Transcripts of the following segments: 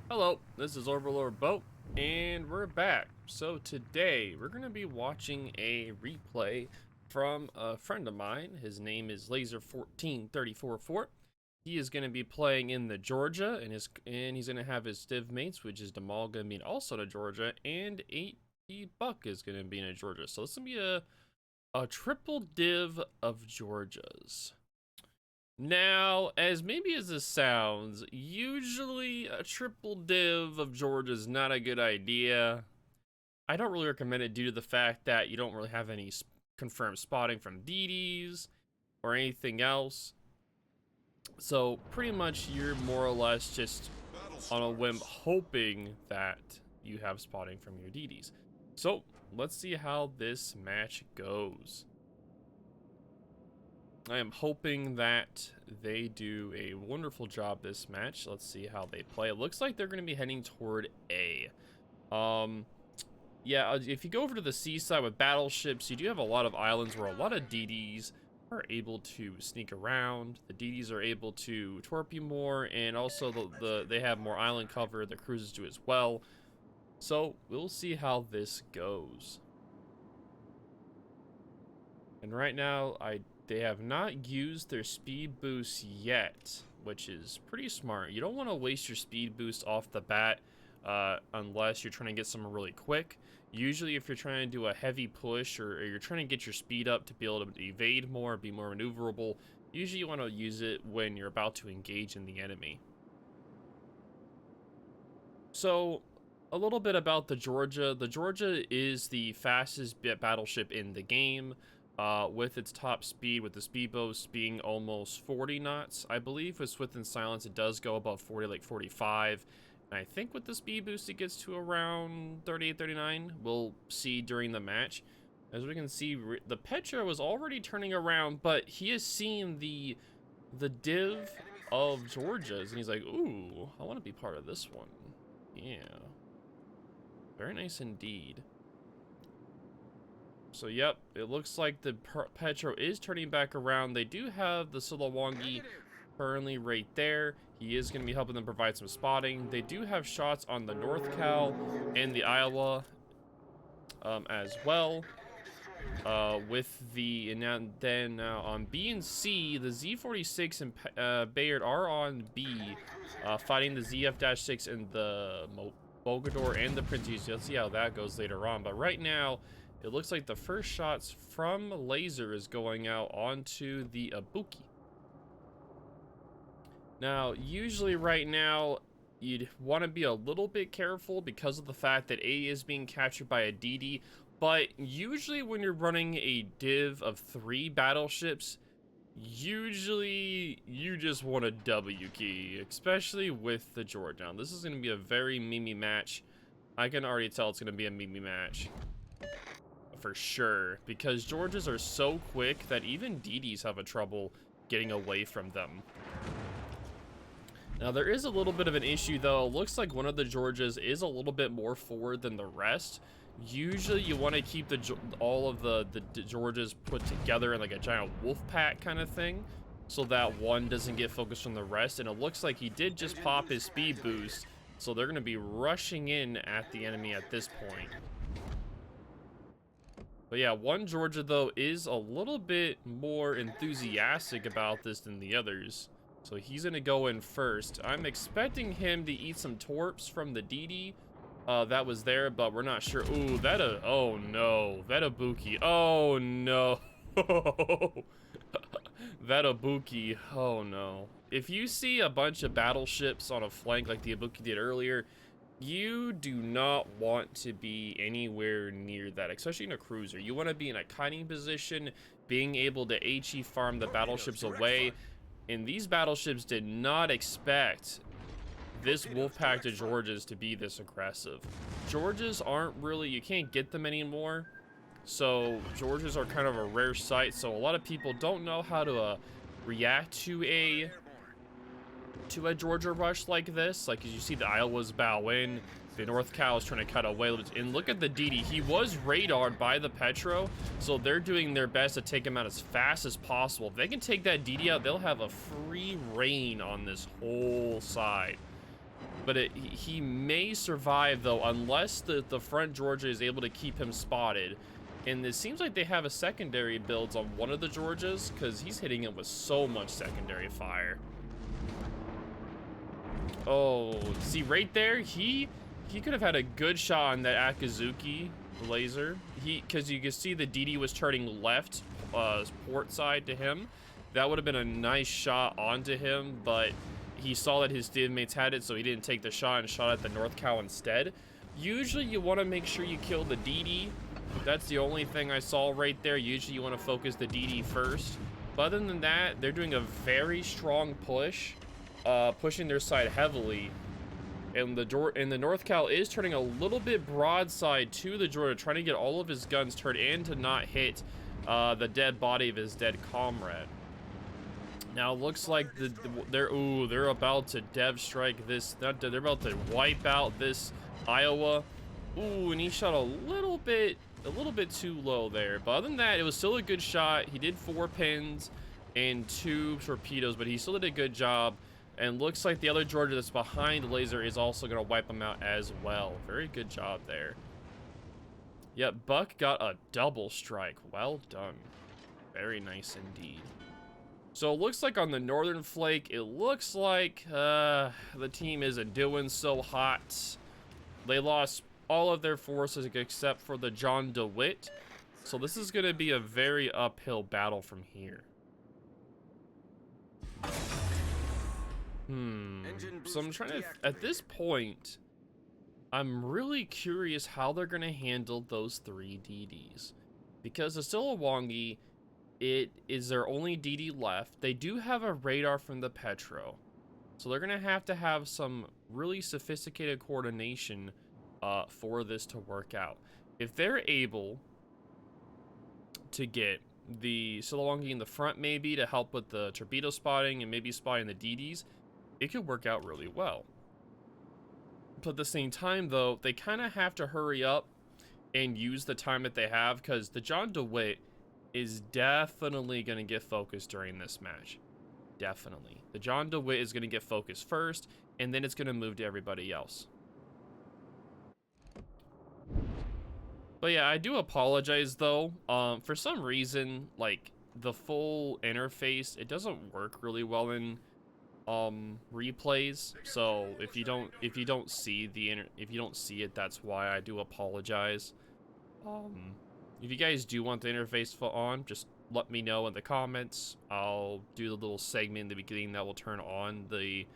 Hello, this is OverlordBou, and we're back. So today, we're going to be watching a replay from a friend of mine. His name is Laser14344. He is going to be playing in the Georgia, and he's going to have his div mates, which is Demal going to be also to Georgia, and 8 Buck is going to be in a Georgia. So this is going to be a triple div of Georgias. Now, as maybe as this sounds, usually a triple div of Georgia is not a good idea. I don't really recommend it due to the fact that you don't really have any confirmed spotting from DDs or anything else. So pretty much you're more or less just on a whim hoping that you have spotting from your DDs. So let's see how this match goes. I am hoping that they do a wonderful job this match. Let's see how they play. It looks like they're going to be heading toward A. Yeah, if you go over to the seaside with battleships, you do have a lot of islands where a lot of DDs are able to sneak around. The DDs are able to torpedo more, and also they have more island cover. The cruisers do as well. So we'll see how this goes. And right now, they have not used their speed boost yet, which is pretty smart. You don't want to waste your speed boost off the bat unless you're trying to get somewhere really quick. Usually if you're trying to do a heavy push or you're trying to get your speed up to be able to evade more, be more maneuverable, usually you want to use it when you're about to engage in the enemy. So a little bit about the Georgia. The Georgia is the fastest battleship in the game. With its top speed, with the speed boost being almost 40 knots, I believe. With Swift and Silence, it does go above 40, like 45. And I think with the speed boost, it gets to around 38, 39. We'll see during the match. As we can see, the Petra was already turning around, but he has seen the div of Georgia's, and he's like, ooh, I want to be part of this one. Yeah. Very nice indeed. So, yep, it looks like the Petro is turning back around. They do have the Silawangi currently right there. He is going to be helping them provide some spotting. They do have shots on the North Cal and the Iowa as well. With the, and then on B and C, the Z46 and Bayard are on B, fighting the ZF-6 and the Bogador and the Prince. Let's see how that goes later on. But right now, it looks like the first shots from Laser is going out onto the Ibuki. Now, usually right now, you'd want to be a little bit careful because of the fact that A is being captured by a DD. But usually when you're running a div of 3 battleships, usually you just want a W key, especially with the Georgia. Now, this is going to be a very memey match. I can already tell it's going to be a memey match. For sure, because Georgias are so quick that even DDs have a trouble getting away from them. Now there is a little bit of an issue though. It looks like one of the Georgias is a little bit more forward than the rest. Usually you want to keep all of the Georgias put together in like a giant wolf pack kind of thing, so that one doesn't get focused from the rest. And it looks like he did just pop his speed boost, so they're going to be rushing in at the enemy at this point. But yeah, one Georgia, though, is a little bit more enthusiastic about this than the others. So he's going to go in first. I'm expecting him to eat some torps from the DD that was there, but we're not sure. Ooh, oh no. That Ibuki. Oh no. That Ibuki. Oh no. If you see a bunch of battleships on a flank like the Ibuki did earlier, you do not want to be anywhere near that, especially in a cruiser. You want to be in a kiting position, being able to HE farm the battleships away. And these battleships did not expect this Wolfpack to Georgias to be this aggressive. Georgias aren't really, you can't get them anymore. So Georgias are kind of a rare sight. So a lot of people don't know how to react to a Georgia rush like this. Like, as you see, the Iowa's bow in, the North Cal is trying to cut away. And look at the DD. He was radared by the Petro, so they're doing their best to take him out as fast as possible. If they can take that DD out, they'll have a free reign on this whole side. But he may survive, though, unless the front Georgia is able to keep him spotted. And it seems like they have a secondary builds on one of the Georgias, because he's hitting him with so much secondary fire. Oh, see right there, he could have had a good shot on that Akazuki laser. Because you can see the DD was turning left, port side to him. That would have been a nice shot onto him, but he saw that his teammates had it, so he didn't take the shot and shot at the North Cow instead. Usually you want to make sure you kill the DD. That's the only thing I saw right there. Usually you want to focus the DD first. But other than that, they're doing a very strong push, pushing their side heavily. And the North Cal is turning a little bit broadside to the Georgia, trying to get all of his guns turned in to not hit the dead body of his dead comrade. Now it looks like they're about to dev strike this. They're about to wipe out this Iowa. Ooh, and he shot a little bit too low there. But other than that, it was still a good shot. He did 4 pins and 2 torpedoes, but he still did a good job. And looks like the other Georgia that's behind the laser is also going to wipe him out as well. Very good job there. Yep, Buck got a double strike. Well done. Very nice indeed. So it looks like on the northern flank, it looks like the team isn't doing so hot. They lost all of their forces except for the John DeWitt. So this is going to be a very uphill battle from here. So I'm trying to, at this point, I'm really curious how they're going to handle those 3 DDs. Because the Stillawangi, it is their only DD left. They do have a radar from the Petro. So they're going to have some really sophisticated coordination for this to work out. If they're able to get the Stillawangi in the front, maybe to help with the torpedo spotting and maybe spotting the DDs, it could work out really well. But at the same time, though, they kind of have to hurry up and use the time that they have, because the John DeWitt is definitely going to get focused during this match. Definitely. The John DeWitt is going to get focused first, and then it's going to move to everybody else. But yeah, I do apologize, though. For some reason, like, the full interface, it doesn't work really well in replays. So if you don't see it, that's why. I do apologize. If you guys do want the interface on, just let me know in the comments. I'll do the little segment in the beginning that will turn on the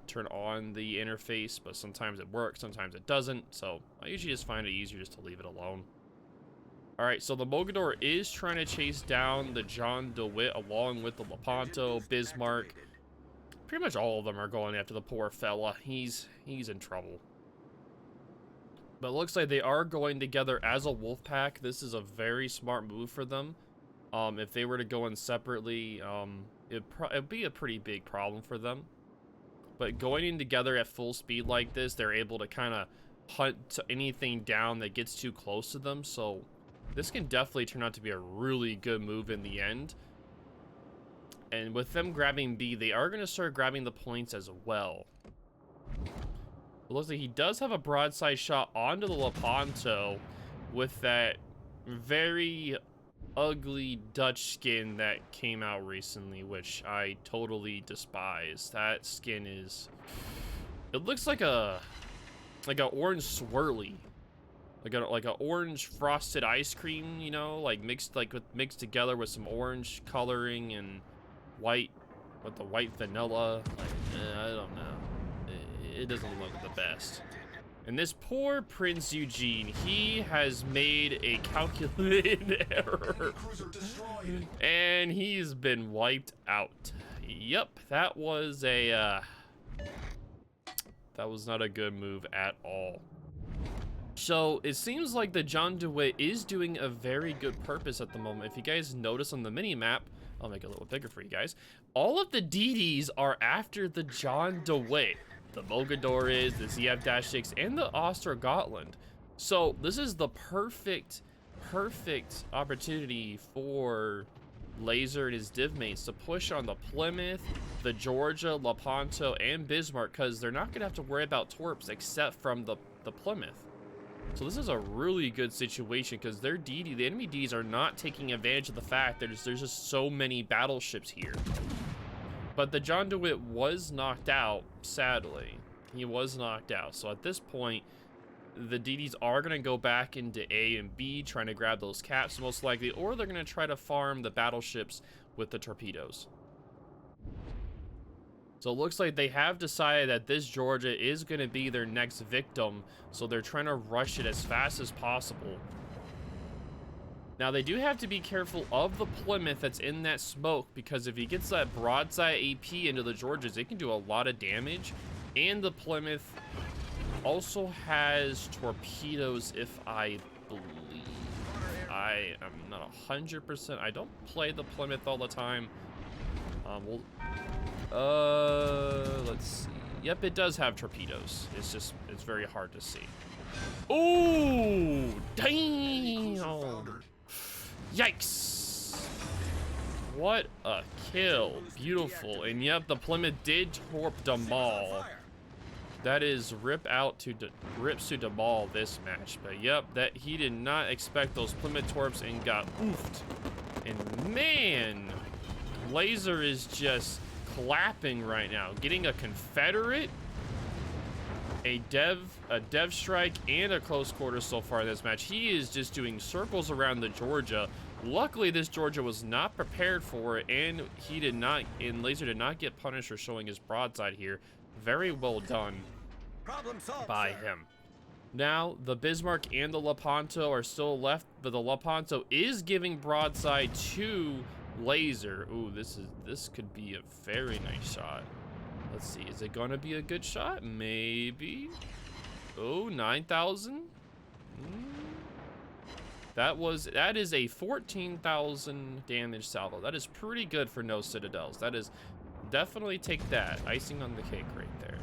interface, but sometimes it works, sometimes it doesn't. So I usually just find it easier just to leave it alone. All right, so the Mogador is trying to chase down the John DeWitt along with the Lepanto, Bismarck. Pretty much all of them are going after the poor fella. He's in trouble. But it looks like they are going together as a wolf pack. This is a very smart move for them. If they were to go in separately, it'd be a pretty big problem for them. But going in together at full speed like this, they're able to kind of hunt anything down that gets too close to them. So this can definitely turn out to be a really good move in the end. And with them grabbing B, they are going to start grabbing the points as well. It looks like he does have a broadside shot onto the Lepanto with that very ugly Dutch skin that came out recently, which I totally despise. That skin is... It looks like a orange swirly. Like a orange frosted ice cream, you know, like mixed together with some orange coloring and white, with the white vanilla. Like, I don't know. It doesn't look the best. And this poor Prince Eugene, he has made a calculated error. And he's been wiped out. Yep, that was not a good move at all. So it seems like the John DeWitt is doing a very good purpose at the moment. If you guys notice on the mini map, I'll make it a little bigger for you guys. All of the DDs are after the John DeWitt. The Mogador is, the ZF-6, and the Ostergotland. So this is the perfect opportunity for Laser and his div mates to push on the Plymouth, the Georgia, Lepanto, and Bismarck, because they're not going to have to worry about torps except from the Plymouth. So this is a really good situation because their DD, the enemy Ds, are not taking advantage of the fact that there's just so many battleships here. But the John DeWitt was knocked out, sadly. He was knocked out. So at this point, the DDs are going to go back into A and B, trying to grab those caps most likely, or they're going to try to farm the battleships with the torpedoes. So it looks like they have decided that this Georgia is going to be their next victim, so they're trying to rush it as fast as possible. Now they do have to be careful of the Plymouth that's in that smoke, because if he gets that broadside AP into the Georgias, it can do a lot of damage. And the Plymouth also has torpedoes, if I believe. I am not 100%. I don't play the Plymouth all the time. Let's see. Yep, it does have torpedoes. It's very hard to see. Oh, damn. Yikes. What a kill. Beautiful. And yep, the Plymouth did torp them all. That is rips to Demal this match. But yep, that he did not expect those Plymouth torps and got oofed. And man, Laser is just clapping right now. Getting a Confederate, a dev strike, and a close quarter so far in this match. He is just doing circles around the Georgia. Luckily, this Georgia was not prepared for it, and Laser did not get punished for showing his broadside here. Very well done by him. Now, the Bismarck and the Lepanto are still left, but the Lepanto is giving broadside to Laser. Ooh, this could be a very nice shot. Let's see, is it gonna be a good shot? Maybe. Oh, 9,000. That is a 14,000 damage salvo. That is pretty good for no citadels. That is definitely, take that. Icing on the cake right there.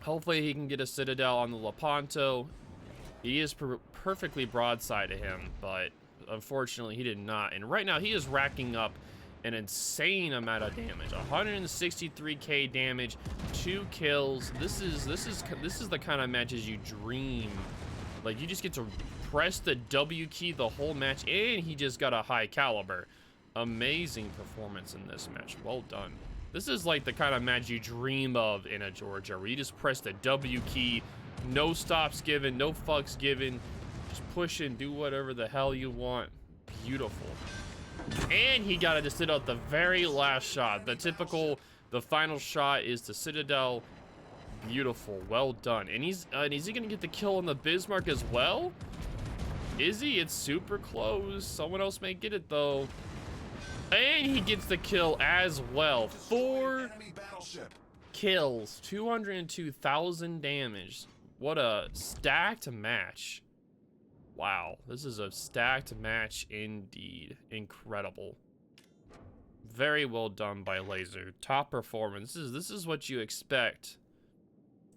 Hopefully he can get a citadel on the Lepanto. He is perfectly broadside to him, but unfortunately he did not. And right now he is racking up an insane amount of damage. 163k damage, 2 kills. This is the kind of matches you dream. Like, you just get to press the W key the whole match, and he just got a high caliber. Amazing performance in this match. Well done. This is like the kind of match you dream of in a Georgia, where you just press the W key, no stops given, no fucks given, just push and do whatever the hell you want. Beautiful. And he got it to sit out the very last shot. The final shot is the Citadel. Beautiful. Well done. And is he gonna get the kill on the Bismarck as well? Is he? It's super close. Someone else may get it though. And he gets the kill as well. 4 kills, 202,000 damage. What a stacked match. Wow, this is a stacked match indeed. Incredible. Very well done by Laser. Top performance. This is what you expect.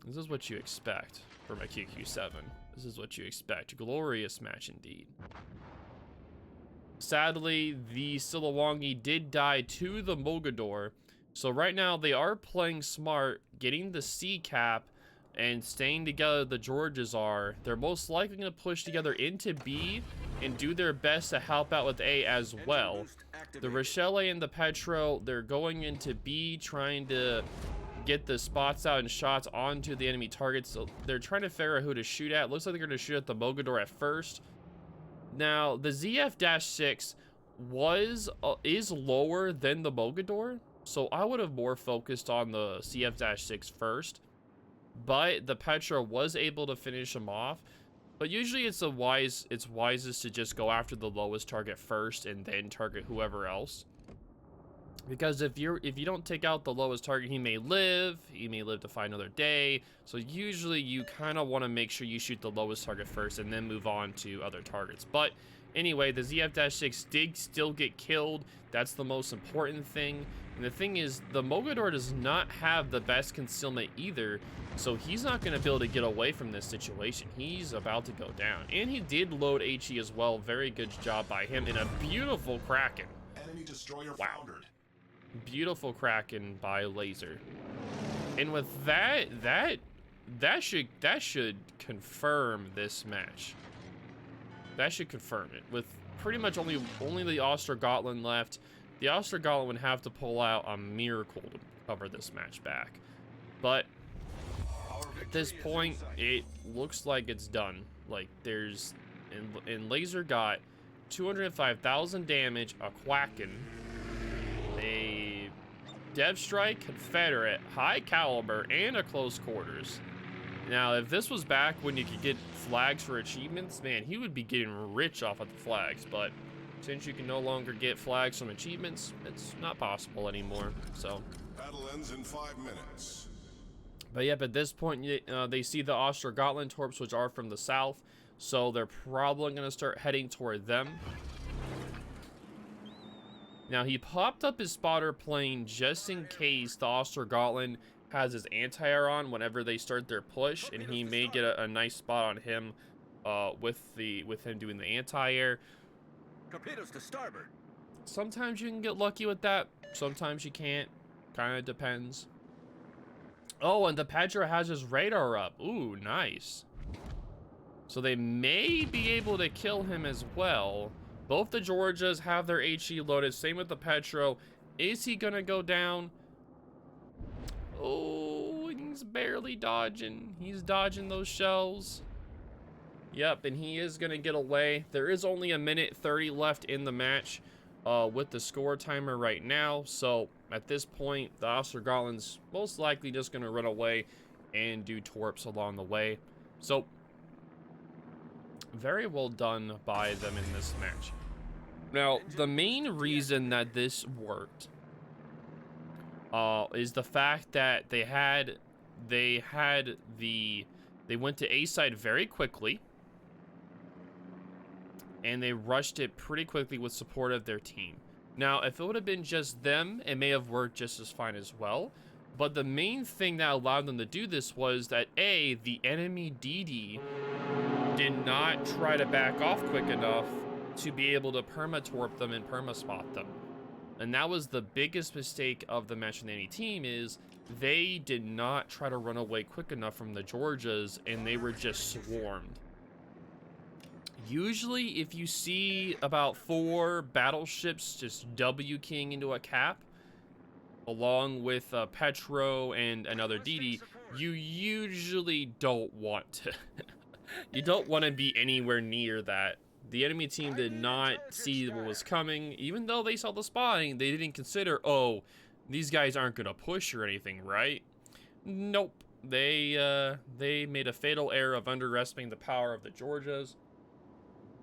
This is what you expect from a QQ7. This is what you expect. Glorious match indeed. Sadly, the Silawangi did die to the Mogador. So right now they are playing smart, getting the C cap and staying together. The Georges are. They're most likely going to push together into B and do their best to help out with A as well. The Rochelle and the Petro, they're going into B, trying to get the spots out and shots onto the enemy targets. So they're trying to figure out who to shoot at. Looks like they're going to shoot at the Mogador at first. Now, the ZF-6 is lower than the Mogador, so I would have more focused on the CF-6 first. But the Petra was able to finish him off. But usually it's wisest to just go after the lowest target first and then target whoever else. Because if you don't take out the lowest target, he may live to fight another day. So usually you kind of want to make sure you shoot the lowest target first and then move on to other targets. But anyway, the ZF-6 did still get killed. That's the most important thing. And the thing is, the Mogador does not have the best concealment either, so he's not going to be able to get away from this situation. He's about to go down. And he did load HE as well. Very good job by him in a beautiful Kraken. enemy destroyer Wow. foundered. Beautiful Kraken by Laser. And with that should confirm this match. That should confirm it. With pretty much only the Ostergotland left, the Ostergotland would have to pull out a miracle to cover this match back. But at this point, it looks like it's done. Like there's, and Laser got 205,000 damage, a Kraken, a Dev Strike, Confederate, high caliber, and a close quarters. Now, if this was back when you could get flags for achievements, man, he would be getting rich off of the flags. But since you can no longer get flags from achievements, it's not possible anymore. So Battle ends in 5 minutes. But yep, at this point, they see the Ostergotland torps, which are from the south, so they're probably going to start heading toward them. Now, he popped up his spotter plane just in case the Ostergotland has his anti-air on whenever they start their push, and he may get a nice spot on him with him doing the anti-air. Torpedoes to starboard. Sometimes you can get lucky with that, sometimes you can't. Kind of depends. Oh, and the Pedro has his radar up. Ooh, nice. So they may be able to kill him as well. Both the Georgias have their HE loaded. Same with the Petro. Is he gonna go down? Oh, he's barely dodging. He's dodging those shells. Yep, and he is gonna get away. There is only 1:30 left in the match with the score timer right now. So at this point, the Ostergotland's most likely just gonna run away and do torps along the way. So very well done by them in this match. Now, the main reason that this worked is the fact that they went to A side very quickly, and they rushed it pretty quickly with support of their team. Now, if it would have been just them, it may have worked just as fine as well. But the main thing that allowed them to do this was that A, the enemy DD did not try to back off quick enough to be able to perma-torp them and perma-spot them. And that was the biggest mistake of the match in any team, is they did not try to run away quick enough from the Georgias, and they were just swarmed. Usually, if you see about 4 battleships just W-king into a cap, along with Petro and another DD, you usually don't want to. You don't want to be anywhere near that. The enemy team did not see what was coming. Even though they saw the spotting, they didn't consider, oh, these guys aren't going to push or anything, right? Nope. They made a fatal error of underestimating the power of the Georgias,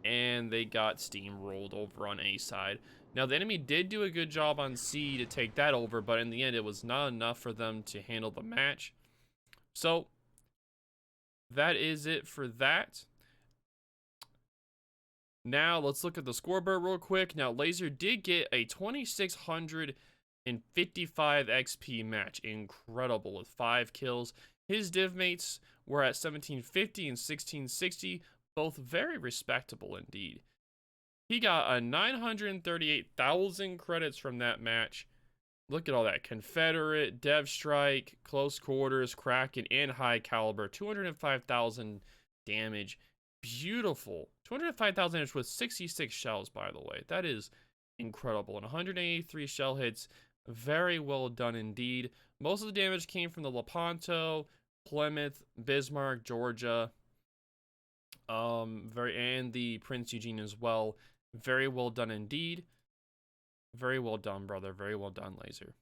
and they got steamrolled over on A side. Now, the enemy did do a good job on C to take that over, but in the end, it was not enough for them to handle the match. So that is it for that. Now, let's look at the scoreboard real quick. Now, Laser did get a 2,655 XP match. Incredible, with 5 kills. His div mates were at 1,750 and 1,660. Both very respectable indeed. He got a 938,000 credits from that match. Look at all that. Confederate, Dev Strike, Close Quarters, Kraken, and High Caliber. 205,000 damage. Beautiful. 205,000 damage with 66 shells, by the way. That is incredible. And 183 shell hits. Very well done indeed. Most of the damage came from the Lepanto, Plymouth, Bismarck, Georgia, and the Prince Eugene as well. Very well done indeed. Very well done, brother. Very well done, Laser.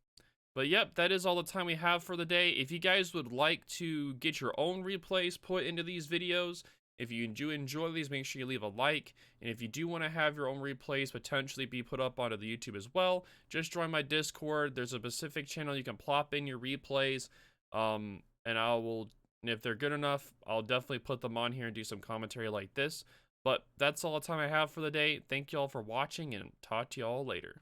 But yep, that is all the time we have for the day. If you guys would like to get your own replays put into these videos, if you do enjoy these, make sure you leave a like. And if you do want to have your own replays potentially be put up onto the YouTube as well, just join my Discord. There's a specific channel you can plop in your replays. And if they're good enough, I'll definitely put them on here and do some commentary like this. But that's all the time I have for the day. Thank you all for watching, and talk to you all later.